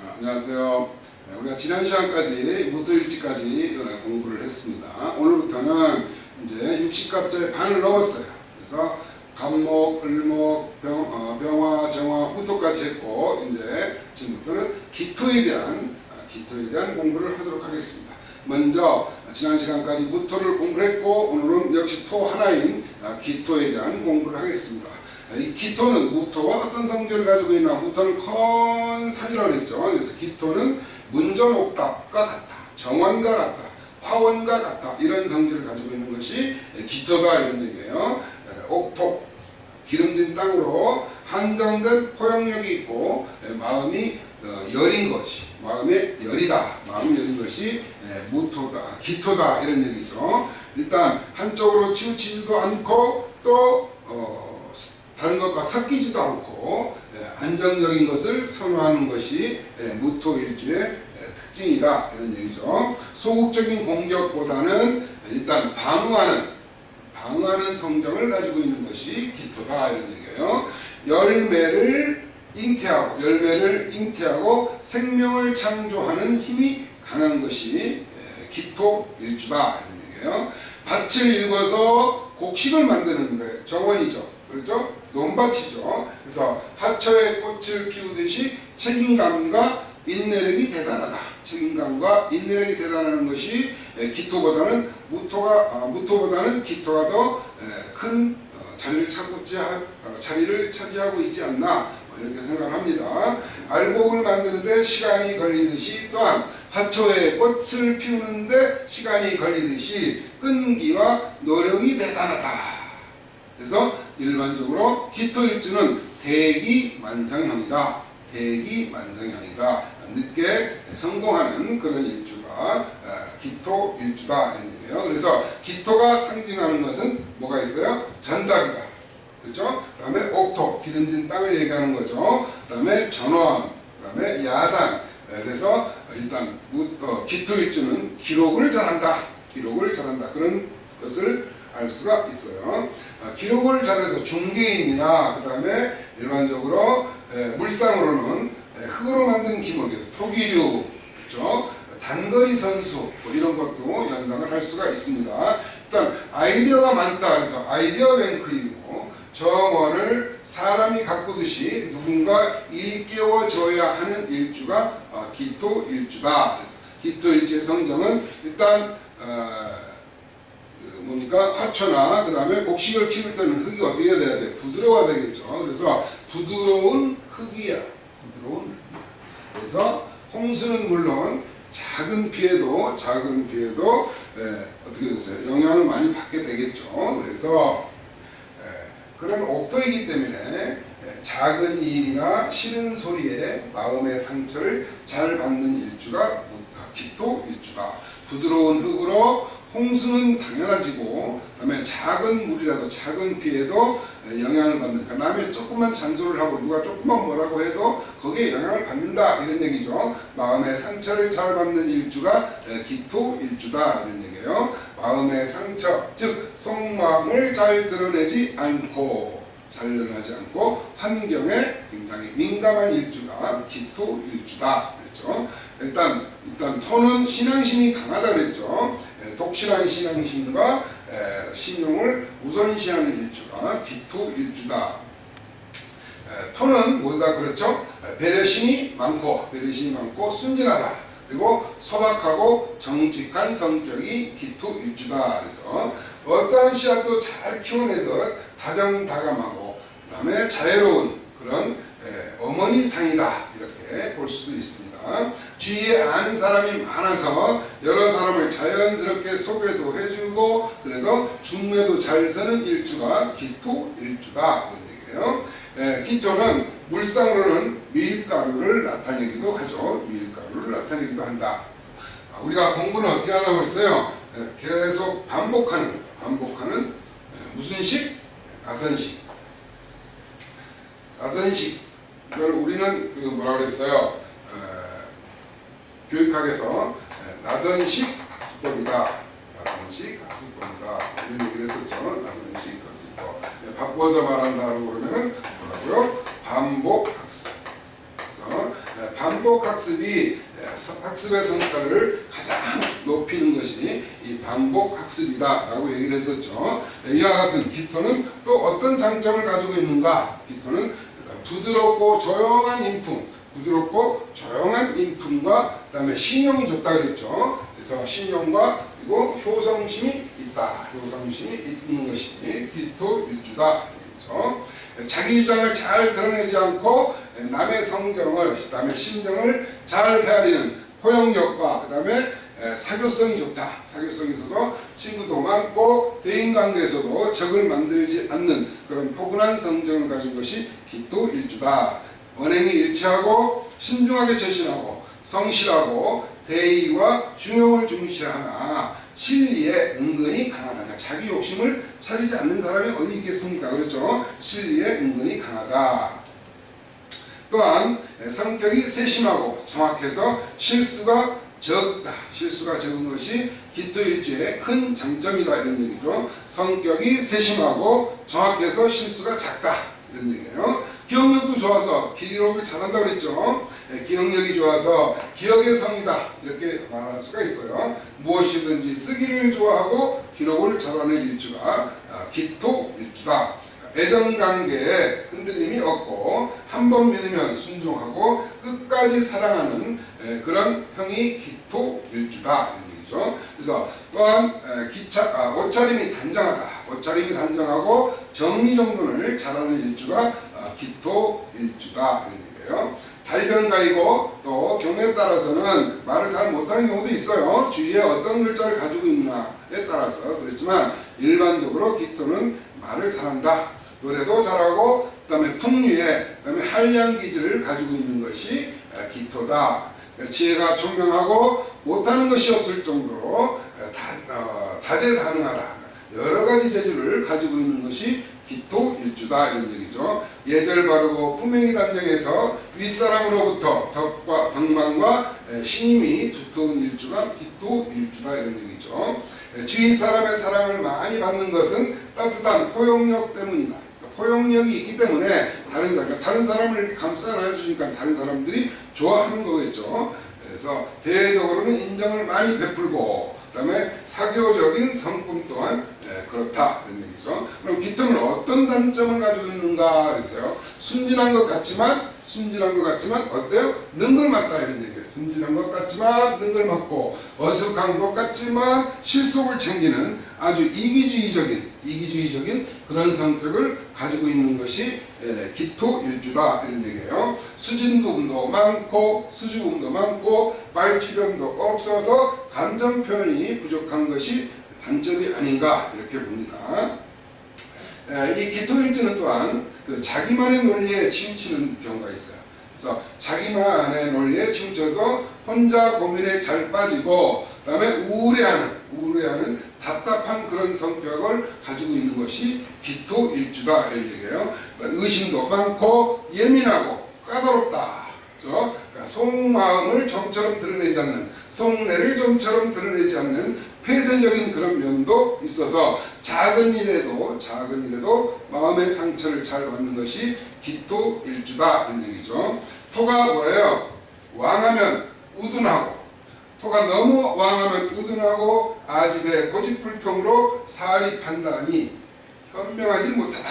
안녕하세요. 우리가 지난 시간까지 무토일지까지 공부를 했습니다. 오늘부터는 이제 60갑자의 반을 넘었어요. 그래서 간목, 을목, 병화, 정화, 무토까지 했고 이제 지금부터는 기토에 대한 공부를 하도록 하겠습니다. 먼저 지난 시간까지 무토를 공부했고 오늘은 역시 토 하나인 기토에 대한 공부를 하겠습니다. 이 기토는 무토와 어떤 성질을 가지고 있나? 무토는 컨 산이라고 했죠. 그래서 기토는 문전옥답과 같다, 정원과 같다, 화원과 같다, 이런 성질을 가지고 있는 것이 기토다, 이런 얘기예요. 옥토, 기름진 땅으로 한정된 포용력이 있고 마음이 여린 것이, 마음의 열이다, 마음이 여린 것이 무토다, 기토다, 이런 얘기죠. 일단 한쪽으로 치우치지도 않고 또 다른 것과 섞이지도 않고 안정적인 것을 선호하는 것이 무토일주의 특징이다, 이런 얘기죠. 소극적인 공격보다는 일단 방어하는 성정을 가지고 있는 것이 기토다, 이런 얘기예요. 열매를 잉태하고 생명을 창조하는 힘이 강한 것이 기토일주다, 이런 얘기예요. 밭을 읽어서 곡식을 만드는 거예요. 정원이죠. 그렇죠? 논밭이죠. 그래서 하초에 꽃을 피우듯이 책임감과 인내력이 대단하다. 책임감과 인내력이 대단한 것이 기토보다는 무토보다는 기토가 더 큰 자리를 차지하고 있지 않나, 이렇게 생각합니다. 알곡을 만드는데 시간이 걸리듯이 또한 하초에 꽃을 피우는데 시간이 걸리듯이 끈기와 노력이 대단하다. 그래서 일반적으로 기토일주는 대기만성형이다. 늦게 성공하는 그런 일주가 기토일주다, 이런 얘기예요. 그래서 기토가 상징하는 것은 뭐가 있어요? 전답이다. 그렇죠? 그 다음에 옥토, 기름진 땅을 얘기하는 거죠. 그 다음에 전원, 그 다음에 야산. 그래서 일단 기토일주는 기록을 잘한다. 그런 것을 알 수가 있어요. 기록을 잘해서 중개인이나 그 다음에 일반적으로 물상으로는 흙으로 만든 기물, 토기류, 그렇죠? 단거리 선수, 이런 것도 연상을 할 수가 있습니다. 일단 아이디어가 많다, 그래서 아이디어 뱅크이고, 정원을 사람이 가꾸듯이 누군가 일깨워줘야 하는 일주가 기토일주다. 그래서 기토일주의 성정은 일단 화초나 그 다음에 곡식을 키울 때는 흙이 어떻게 돼야 돼? 부드러워야 되겠죠. 그래서 부드러운 흙이야. 그래서 홍수는 물론 작은 비에도 어떻게 됐어요? 영향을 많이 받게 되겠죠. 그래서 그런 옥토이기 때문에 작은 일이나 싫은 소리에 마음의 상처를 잘 받는 일주가 기토일주다. 부드러운 흙으로 홍수는 당연하지고, 그다음에 작은 물이라도 작은 비에도 영향을 받는, 남의 조금만 잔소리를 하고 누가 조금만 뭐라고 해도 거기에 영향을 받는다, 이런 얘기죠. 마음의 상처를 잘 받는 일주가 기토일주다, 이런 얘기예요. 마음의 상처, 즉 속마음을 잘 드러내지 않고 환경에 굉장히 민감한 일주가 기토일주다, 그랬죠. 일단 토는 신앙심이 강하다 그랬죠. 독실한 신앙심과 신용을 우선시하는 일주가 기토일주다. 토는 뭐다 그렇죠? 배려심이 많고 순진하다. 그리고 소박하고 정직한 성격이 기토일주다. 그래서 어떠한 씨앗도 잘 키워내듯 다정다감하고 그 다음에 자애로운 그런 어머니상이다, 이렇게 볼 수도 있습니다. 주위에 아는 사람이 많아서 여러 사람을 자연스럽게 소개도 해주고, 그래서 중매도 잘 서는 일주가 기토일주다, 그런 얘기예요. 기토는 물상으로는 밀가루를 나타내기도 하죠. 밀가루를 나타내기도 한다. 우리가 공부는 어떻게 하라고 했어요? 계속 반복하는 무슨 식? 나선식. 이걸 우리는 뭐라고 그랬어요? 교육학에서 나선식 학습법이다. 이런 얘기를 했었죠. 나선식 학습법. 바꿔서 말한다고 그러면은 뭐라고요? 반복학습. 그래서 반복학습 학습이 학습의 성과를 가장 높이는 것이 이 반복학습이다라고 얘기를 했었죠. 이와 같은 기토는 또 어떤 장점을 가지고 있는가? 기토는 부드럽고 조용한 인품, 부드럽고 조용한 인품과 그다음에 신용이 좋다 그랬죠. 그래서 신용과 그리고 효성심이 있다. 효성심이 있는 것이 기토일주다. 그렇죠? 자기 주장을 잘 드러내지 않고 남의 성정을, 그다음에 심정을 잘 헤아리는 포용력과 그다음에 사교성이 좋다. 사교성이 있어서 친구도 많고 대인관계에서도 적을 만들지 않는 그런 포근한 성정을 가진 것이 기토일주다. 언행이 일치하고 신중하게 처신하고 성실하고 대의와 중용을 중시하나 실리에 은근히 강하다. 그러니까 자기 욕심을 차리지 않는 사람이 어디 있겠습니까? 그렇죠? 실리에 은근히 강하다. 또한 성격이 세심하고 정확해서 실수가 적다. 실수가 적은 것이 기토일주의 큰 장점이다. 이런 얘기죠. 성격이 세심하고 정확해서 실수가 작다. 이런 얘기예요. 기억력도 좋아서 기록을 잘한다고 그랬죠. 기억력이 좋아서 기억의 성이다. 이렇게 말할 수가 있어요. 무엇이든지 쓰기를 좋아하고 기록을 잘하는 일주가 기토일주다. 애정관계에 흔들림이 없고 한 번 믿으면 순종하고 끝까지 사랑하는 그런 형이 기토일주다. 이런 얘기죠. 그래서 또한 옷차림이 단정하다. 옷차림이 단정하고 정리정돈을 잘하는 일주가 기토일주다. 이런 얘기예요. 달변가이고 또 경우에 따라서는 말을 잘 못하는 경우도 있어요. 주위에 어떤 글자를 가지고 있느냐에 따라서. 그렇지만 일반적으로 기토는 말을 잘한다. 노래도 잘하고 그다음에 풍류에 그다음에 한량기질을 가지고 있는 것이 기토다. 지혜가 총명하고 못하는 것이 없을 정도로 다재다능하다. 여러 가지 재주를 가지고 있는 것이 기토일주다. 이런 얘기죠. 예절 바르고 품행이 단정해서 윗사람으로부터 덕망과 신임이 두터운 일주가 기토일주다. 이런 얘기죠. 주위 사람의 사랑을 많이 받는 것은 따뜻한 포용력 때문이다. 포용력이 있기 때문에 다른 사람을 이렇게 감싸 안아주니까 다른 사람들이 좋아하는 거겠죠. 그래서 대외적으로는 인정을 많이 베풀고 그다음에 사교적인 성품 또한 그렇다. 그런 얘기죠. 그럼 기토는 어떤 단점을 가지고 있는가 그랬어요. 순진한 것 같지만 어때요? 능글맞다. 이런 얘기예요. 순진한 것 같지만 능글맞고 어숙한 것 같지만 실속을 챙기는 아주 이기주의적인 그런 성격을 가지고 있는 것이 기토일주다. 이런 얘기예요. 수진도움도 많고 수줍음도 많고 말주변도 없어서 감정 표현이 부족한 것이 단점이 아닌가 이렇게 봅니다. 이 기토일주는 또한 자기만의 논리에 치우치는 경우가 있어요. 그래서 자기만의 논리에 치우쳐서 혼자 고민에 잘 빠지고 그다음에 우울해하는 답답한 그런 성격을 가지고 있는 것이 기토일주다. 이런 얘기예요. 의심도 많고 예민하고 까다롭다. 그러니까 속마음을 좀처럼 드러내지 않는, 속내를 좀처럼 드러내지 않는 폐쇄적인 그런 면도 있어서 작은 일에도 마음의 상처를 잘 받는 것이 기토일주다. 이런 얘기죠. 토가 뭐예요? 왕하면 우둔하고, 토가 너무 왕하면 우둔하고 아집에 고집불통으로 사리 판단이 현명하지 못하다.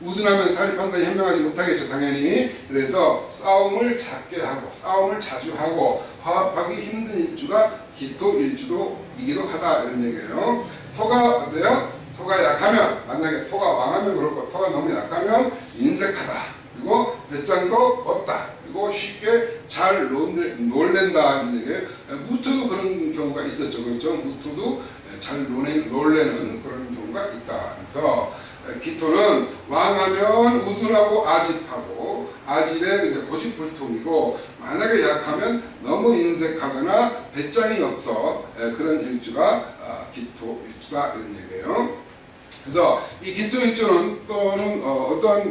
우둔하면 사리 판단이 현명하지 못하겠죠, 당연히. 그래서 싸움을 작게 하고 싸움을 자주 하고 화합하기 힘든 일주가 기토일주이기도 하다. 이런 얘기예요. 토가 어때요? 토가 약하면, 만약에 토가 왕하면 그렇고 토가 너무 약하면 인색하다. 그리고 배짱도 없다. 그리고 쉽게 잘 놀랜다. 이런 얘기예요. 무토도 그런 경우가 있었죠. 그렇죠? 무토도 잘 놀래는 그런 경우가 있다. 그래서 기토는 왕하면 우둔하고 아집하고 아집에 이제 고집불통이고 만약에 약하면 너무 인색하거나 배짱이 없어 그런 일주가 기토일주다. 이런 얘기예요. 그래서 이 기토일주는 또는 어떠한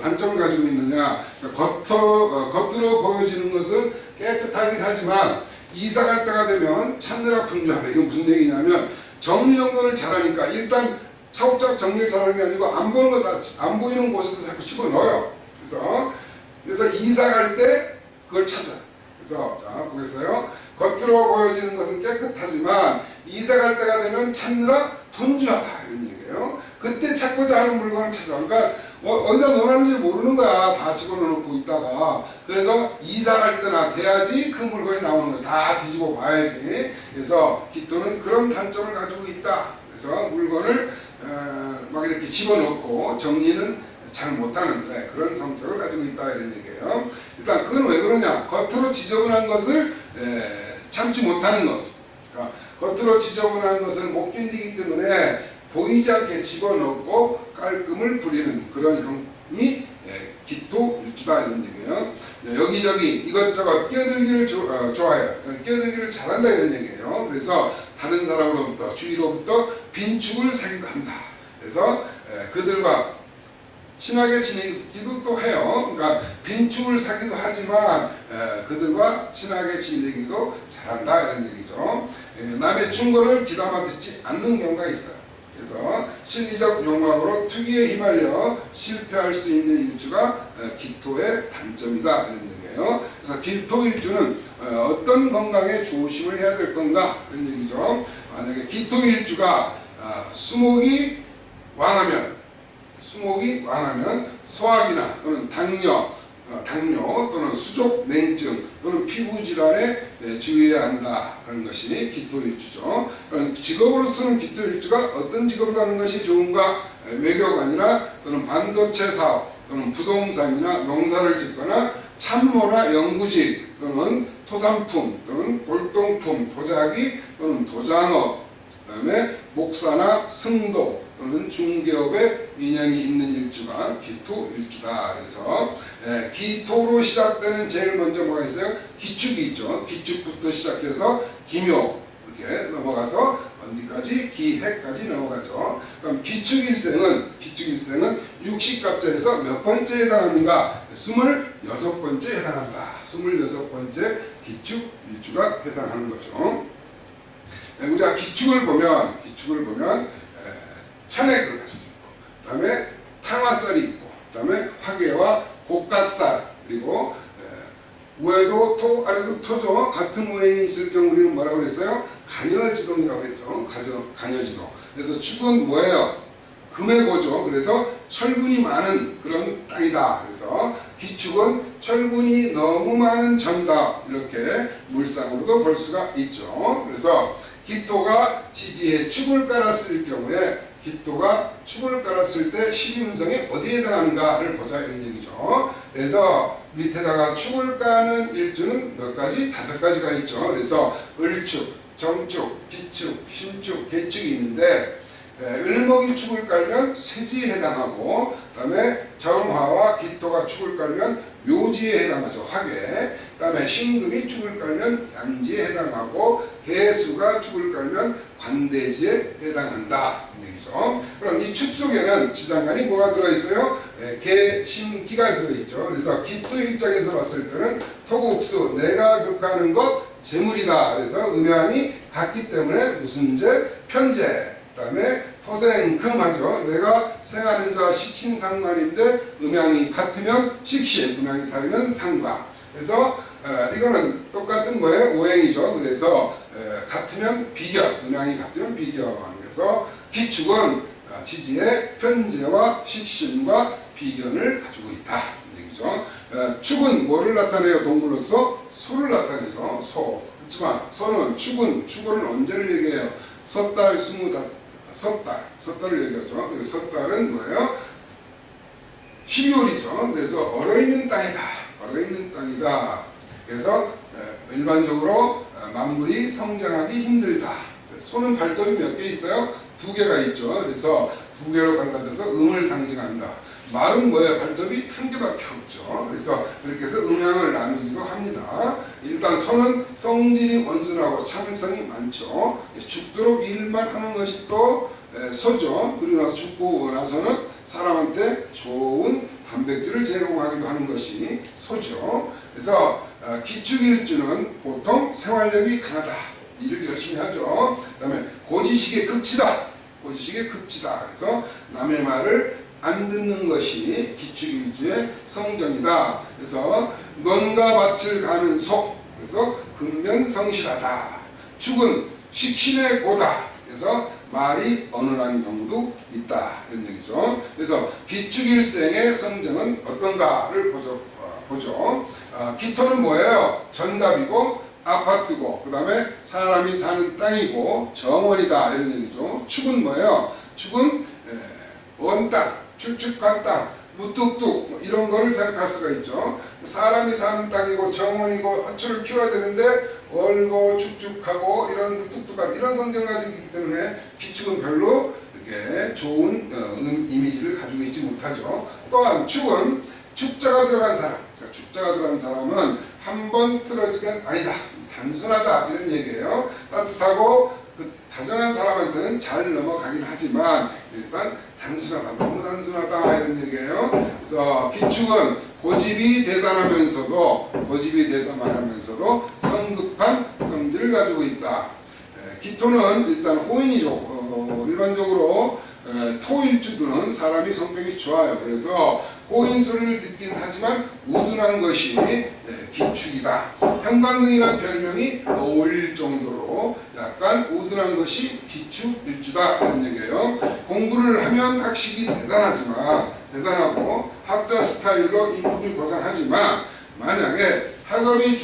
단점을 가지고 있느냐, 겉으로 보여지는 것은 깨끗하긴 하지만 이사 갈 때가 되면 찾느라 분주하다. 이건 무슨 얘기냐면 정리정돈을 잘하니까 일단 차곡차곡 정리를 잘하는 게 아니고 안 보이는 곳에도 자꾸 집어넣어요. 그래서 이사 갈 때 그걸 찾아요. 그래서 자 보겠어요. 겉으로 보여지는 것은 깨끗하지만 이사 갈 때가 되면 찾느라 분주하다 이런 얘기예요. 그때 찾고자 하는 물건을 찾아. 그러니까 어디다 넣어놨는지 모르는 거야. 다 집어넣고 있다가. 그래서 이사 갈 때나 돼야지 그 물건이 나오는 거야. 다 뒤집어 봐야지. 그래서 기토는 그런 단점을 가지고 있다. 그래서 물건을 막 이렇게 집어넣고 정리는 잘 못하는데 그런 성격을 가지고 있다 이런 얘기예요. 일단 그건 왜 그러냐? 겉으로 지저분한 것을 참지 못하는 거죠. 그러니까 겉으로 지저분한 것을 못 견디기 때문에 보이지 않게 집어넣고 깔끔을 부리는 그런 형이 기토일주다 이런 얘기예요. 여기저기 이것저것 끼어들기를 좋아해요. 끼어들기를 잘한다 이런 얘기예요. 그래서 다른 사람으로부터 주위로부터 빈축을 사기도 한다. 그래서 그들과 친하게 지내기도 또 해요. 그러니까 빈축을 사기도 하지만 그들과 친하게 지내기도 잘한다 이런 얘기죠. 남의 충고를 귀담아 듣지 않는 경우가 있어요. 그래서 실리적 욕망으로 투기에 휘말려 실패할 수 있는 일주가 기토의 단점이다 이런 얘기예요. 그래서 기토일주는 어떤 건강에 조심을 해야 될 건가 이런 얘기죠. 만약에 기토일주가 수목이 왕하면 소화기나 또는 당뇨 또는 수족 냉증 또는 피부 질환에 주의해야 한다는 것이 기토일주죠. 그럼 직업으로 쓰는 기토일주가 어떤 직업을 하는 것이 좋은가? 외교관이나 또는 반도체 사업 또는 부동산이나 농사를 짓거나 참모나 연구직 또는 토산품 또는 골동품 도자기 또는 도장업 그다음에 목사나 승도 또는 중개업에 인연이 있는 일주가 기토일주다. 그래서 기토로 시작되는 제일 먼저 뭐가 있어요? 기축이 있죠. 기축부터 시작해서 기묘 이렇게 넘어가서 어디까지? 기해까지 넘어가죠. 그럼 기축일생은 60갑절에서 몇 번째에 해당하는가? 26번째에 해당한다. 26번째 기축일주가 해당하는 거죠. 우리가 기축을 보면 천액을 가지고 있고, 그 다음에 탕화살이 있고, 그 다음에 화개와 곡각살, 그리고 우에도 토, 아래도 토죠. 같은 우에 있을 경우 우리는 뭐라고 그랬어요? 간여지동이라고 했죠. 간여지동. 그래서 축은 뭐예요? 금의 고죠. 그래서 철분이 많은 그런 땅이다. 그래서 기축은 철분이 너무 많은 점다. 이렇게 물상으로도 볼 수가 있죠. 그래서 기토가 지지에 축을 깔았을 경우에 기토가 축을 깔았을 때 12운성에 어디에 해당하는가를 보자 이런 얘기죠. 그래서 밑에다가 축을 까는 일주는 몇 가지? 5가지가 있죠. 그래서 을축, 정축, 기축, 신축, 개축이 있는데 을목이 축을 깔면 쇠지에 해당하고 그 다음에 정화와 기토가 축을 깔면 묘지에 해당하죠. 화개. 그 다음에 신금이 축을 깔면 양지에 해당하고 개수가 축을 깔면 관대지에 해당한다. 얘기죠. 그럼 이 축 속에는 지장간이 뭐가 들어있어요? 개, 신, 기가 들어있죠. 그래서 기토 입장에서 봤을 때는 토국수, 내가 극하는 것, 재물이다. 그래서 음양이 같기 때문에 무슨 재? 편재. 그 다음에 토생, 금하죠. 내가 생하는 자 식신 상관인데 음양이 같으면 식신, 음양이 다르면 상관. 그래서 이거는 똑같은 거예요. 오행이죠. 그래서 같으면 비견, 음양이 같으면 비견. 그래서 기축은 지지의 편재와 식신과 비견을 가지고 있다. 얘기죠. 축은 뭐를 나타내요? 동물로서 소를 나타내죠. 소. 그렇지만 소는 축은 언제를 얘기해요? 섣달, 섣달을 얘기하죠. 섣달은 뭐예요? 12월이죠. 그래서 얼어있는 땅이다. 그래서 일반적으로 만물이 성장하기 힘들다. 소는 발톱이 몇 개 있어요? 2개가 있죠. 그래서 2개로 갈라져서 음을 상징한다. 말은 뭐예요? 발톱이 1개밖에 없죠. 그래서 그렇게 해서 음양을 나누기도 합니다. 일단 소는 성질이 온순하고 참을성이 많죠. 죽도록 일만 하는 것이 또 소죠. 그리고 나서 죽고 나서는 사람한테 좋은 단백질을 제공하기도 하는 것이 소죠. 그래서 기축일주는 보통 생활력이 강하다. 일을 열심히 하죠. 그 다음에 고지식의 극치다. 그래서 남의 말을 안 듣는 것이 기축일주의 성정이다. 그래서 논과 밭을 가는 소, 그래서 근면성실하다. 축은 식신의 고다. 그래서 말이 어눌한 경우도 있다. 이런 얘기죠. 그래서 기축일생의 성정은 어떤가를 보죠. 기토는 뭐예요? 전답이고 아파트고 그 다음에 사람이 사는 땅이고 정원이다. 이런 얘기죠. 축은 뭐예요? 축은 원땅, 축축한 땅, 무뚝뚝 뭐 이런 거를 생각할 수가 있죠. 사람이 사는 땅이고 정원이고 화초를 키워야 되는데 얼고 축축하고 이런 무뚝뚝한 이런 성정 가지고 있기 때문에 기축은 별로 이렇게 좋은 이미지를 가지고 있지 못하죠. 또한 축은 축자가 들어간 사람, 그러니까 축자가 들어간 사람은 한 번 틀어지면 아니다, 단순하다 이런 얘기예요. 따뜻하고 다정한 사람한테는 잘 넘어가긴 하지만 일단 단순하다, 너무 단순하다 이런 얘기예요. 그래서 기축은 고집이 대단하면서도 성급한 성질을 가지고 있다. 기토는 일단 호인이죠. 일반적으로 토일주들은 사람이 성격이 좋아요. 그래서 호인 소리를 듣긴 하지만 우둔한 것이 기축이다. 형광등이라는 별명이 어울릴 정도로 약간 우둔한 것이 기축일주다 이런 얘기예요. 공부를 하면 학식이 대단하고 학자 스타일로 인품이 고상하지만 만약에 학업이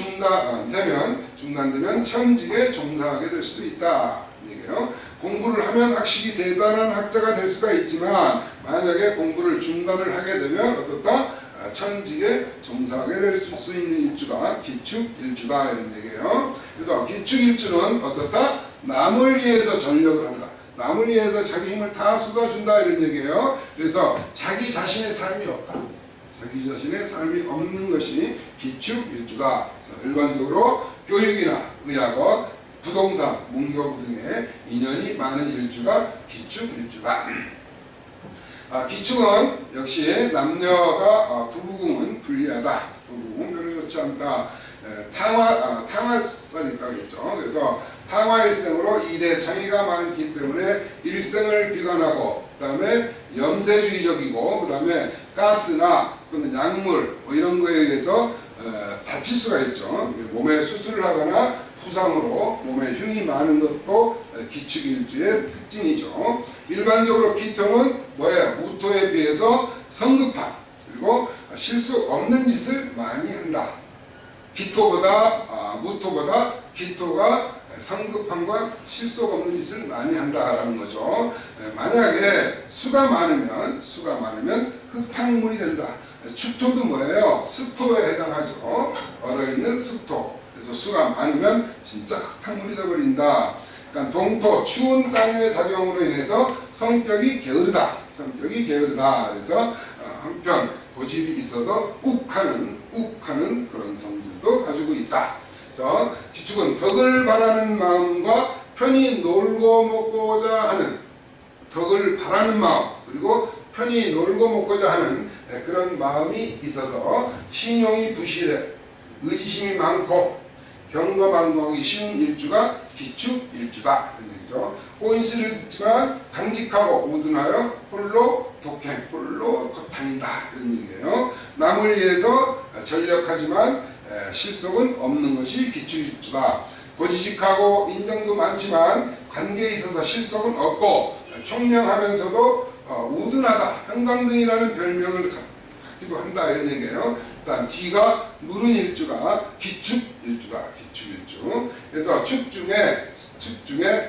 중단되면 천직에 종사하게 될 수도 있다 얘기예요. 공부를 하면 학식이 대단한 학자가 될 수가 있지만 만약에 공부를 중단을 하게 되면 어떻다? 천직에 종사하게 될 수 있는 일주가 기축일주다 이런 얘기예요. 그래서 기축일주는 어떻다? 남을 위해서 전력을 한다. 남을 위해서 자기 힘을 다 쏟아준다 이런 얘기예요. 그래서 자기 자신의 삶이 없다. 자기 자신의 삶이 없는 것이 기축일주다. 그래서 일반적으로 교육이나 의학원, 부동산, 문교부 등의 인연이 많은 일주가 기축일주다. 기축은 역시 남녀가 부부궁은 불리하다. 부부궁은 별로 좋지 않다. 탕화살이 있다고 했죠. 그래서 탕화일생으로 일에 장애가 많기 때문에 일생을 비관하고 그 다음에 염세주의적이고 그 다음에 가스나 또는 약물 뭐 이런 거에 의해서 다칠 수가 있죠. 몸에 수술을 하거나 부상으로 몸에 흉이 많은 것도 기축일주의 특징이죠. 일반적으로 기토는 뭐예요? 무토에 비해서 성급한 그리고 실수 없는 짓을 많이 한다. 무토보다 기토가 성급함과 실수가 없는 짓을 많이 한다라는 거죠. 만약에 수가 많으면 흙탕물이 된다. 축토도 뭐예요? 습토에 해당하죠. 얼어있는 습토. 그래서 수가 많으면 진짜 흙탕물이 되어버린다. 그러니까 동토, 추운 땅의 작용으로 인해서 성격이 게으르다. 그래서 한편 고집이 있어서 욱하는 그런 성질도 가지고 있다. 그래서 기축은 덕을 바라는 마음과 편히 놀고 먹고자 하는 덕을 바라는 마음 그리고 편히 놀고 먹고자 하는 그런 마음이 있어서 신용이 부실해 의지심이 많고 경거망동하기 쉬운 일주가 기축일주다 이런 얘기죠. 호인시를 듣지만 강직하고 우둔하여 홀로 독행, 홀로 다닌다 이런 얘기예요. 남을 위해서 전력하지만 실속은 없는 것이 기축일주다. 고지식하고 인정도 많지만 관계에 있어서 실속은 없고 총명하면서도 우둔하다. 형광등이라는 별명을 갖기도 한다 이런 얘기예요. 일단 뒤가 누른 일주가 기축일주다. 기축일주. 그래서 축 중에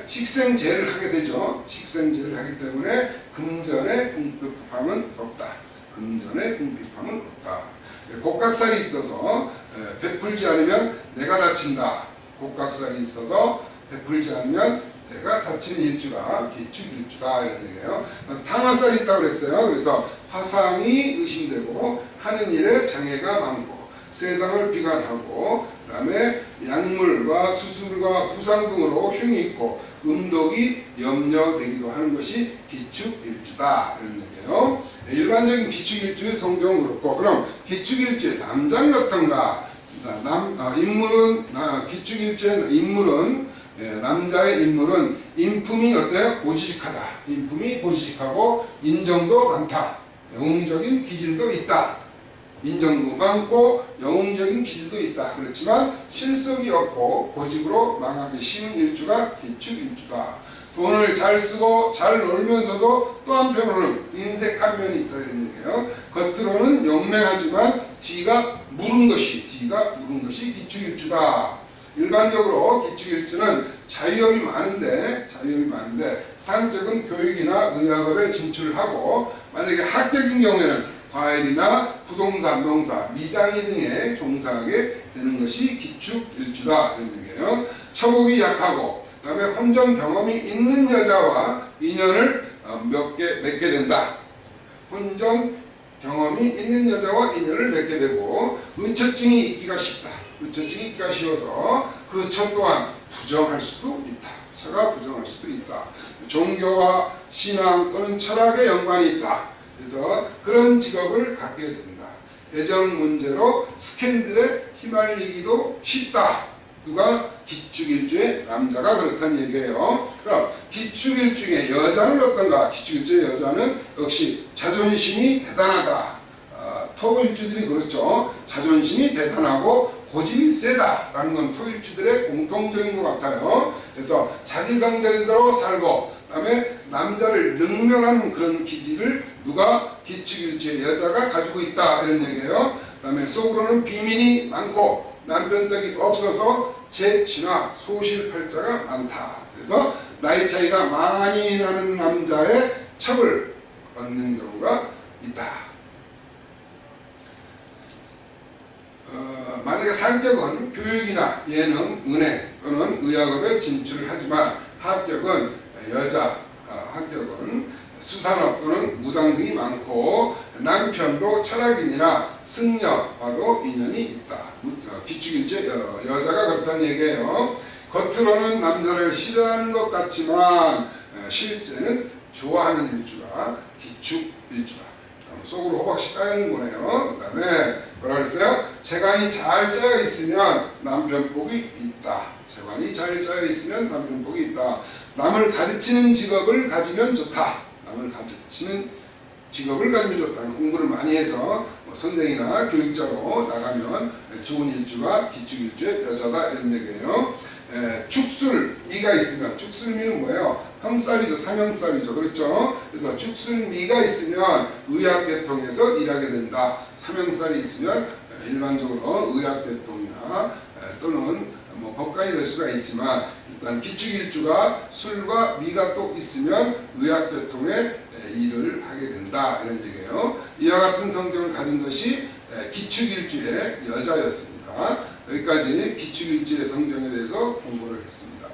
식생제를 하게 되죠. 식생제를 하기 때문에 금전의 궁핍함은 없다. 곡각살이 있어서 베풀지 않으면 내가 다친다. 곡각살이 있어서 베풀지 않으면 내가 다치는 일주가 기축일주다 이런 얘기예요. 탕화살이 있다고 그랬어요. 그래서 화상이 의심되고 하는 일에 장애가 많고 세상을 비관하고 그 다음에 약물과 수술과 부상 등으로 흉이 있고 음독이 염려되기도 하는 것이 기축일주다 이런 얘기예요. 일반적인 기축일주의 성경은 그렇고 그럼 기축일주의 남자는 어떤가? 기축일주의 인물은 남자의 인물은 인품이 어때요? 고지식하다. 인품이 고지식하고 인정도 많다. 영웅적인 기질도 있다. 인정도 많고 영웅적인 기질도 있다. 그렇지만 실속이 없고 고집으로 망하기 쉬운 일주가 기축일주다. 돈을 잘 쓰고 잘 놀면서도 또 한편으로는 인색한 면이 있다 이런 얘기예요. 겉으로는 연맹하지만 뒤가 무른 것이 기축일주다. 일반적으로 기축일주는 자유업이 많은데 상격은 교육이나 의학업에 진출을 하고, 만약에 학격인 경우에는 과일이나 부동산, 농사, 미장이 등에 종사하게 되는 것이 기축일주다 이런 얘기예요. 처복이 약하고 그다음에 혼전 경험이 있는 여자와 인연을 맺게 된다. 혼전 경험이 있는 여자와 인연을 맺게 되고, 의처증이 있기가 쉽다. 의처증이 있기가 쉬워서 그 처 또한 부정할 수도 있다. 처가 부정할 수도 있다. 종교와 신앙 또는 철학에 연관이 있다. 그래서 그런 직업을 갖게 된다. 애정 문제로 스캔들에 휘말리기도 쉽다. 누가? 기축일주의 남자가 그렇다는 얘기예요. 그럼 기축일주의 여자는 어떤가? 기축일주의 여자는 역시 자존심이 대단하다. 토일주들이 그렇죠. 자존심이 대단하고 고집이 세다라는 건 토일주들의 공통적인 것 같아요. 그래서 자기 성대로 살고, 그다음에 남자를 능멸하는 그런 기질을 누가? 기축일주의 여자가 가지고 있다 이런 얘기예요. 그다음에 속으로는 비밀이 많고 남편 덕이 없어서 재치나 소실팔자가 많다. 그래서 나이 차이가 많이 나는 남자의 척을 얻는 경우가 있다. 만약에 상격은 교육이나 예능, 은행 또는 의학업에 진출을 하지만 합격은 합격은 수산업 또는 무당 등이 많고, 남편도 철학인이나 승려와도 인연이 있다. 기축일주의 여자가 그렇다는 얘기예요. 겉으로는 남자를 싫어하는 것 같지만 실제는 좋아하는 일주가 기축일주다. 속으로 호박씨 까이는 거네요. 그 다음에 뭐라 그랬어요? 재관이 잘 짜여 있으면 남편 복이 있다. 재관이 잘 짜여 있으면 남편 복이 있다. 남을 가르치는 직업을 가지면 좋다. 남을 가르치는 직업을 가지면 좋다. 공부를 많이 해서 선생이나 교육자로 나가면 좋은 일주가 기축일주의 여자다 이런 얘기예요. 축술미가 있으면, 축술미는 뭐예요? 형살이죠. 삼형살이죠. 그렇죠? 그래서 축술미가 있으면 의학계통에서 일하게 된다. 삼형살이 있으면 일반적으로 의학계통이나 또는 법관이 될 수가 있지만, 일단 기축일주가 술과 미가 또 있으면 의학계통에 일을 하게 된다 이런 얘기예요. 이와 같은 성격을 가진 것이 기축일주의 여자였습니다. 여기까지 기축일주의 성경에 대해서 공부를 했습니다.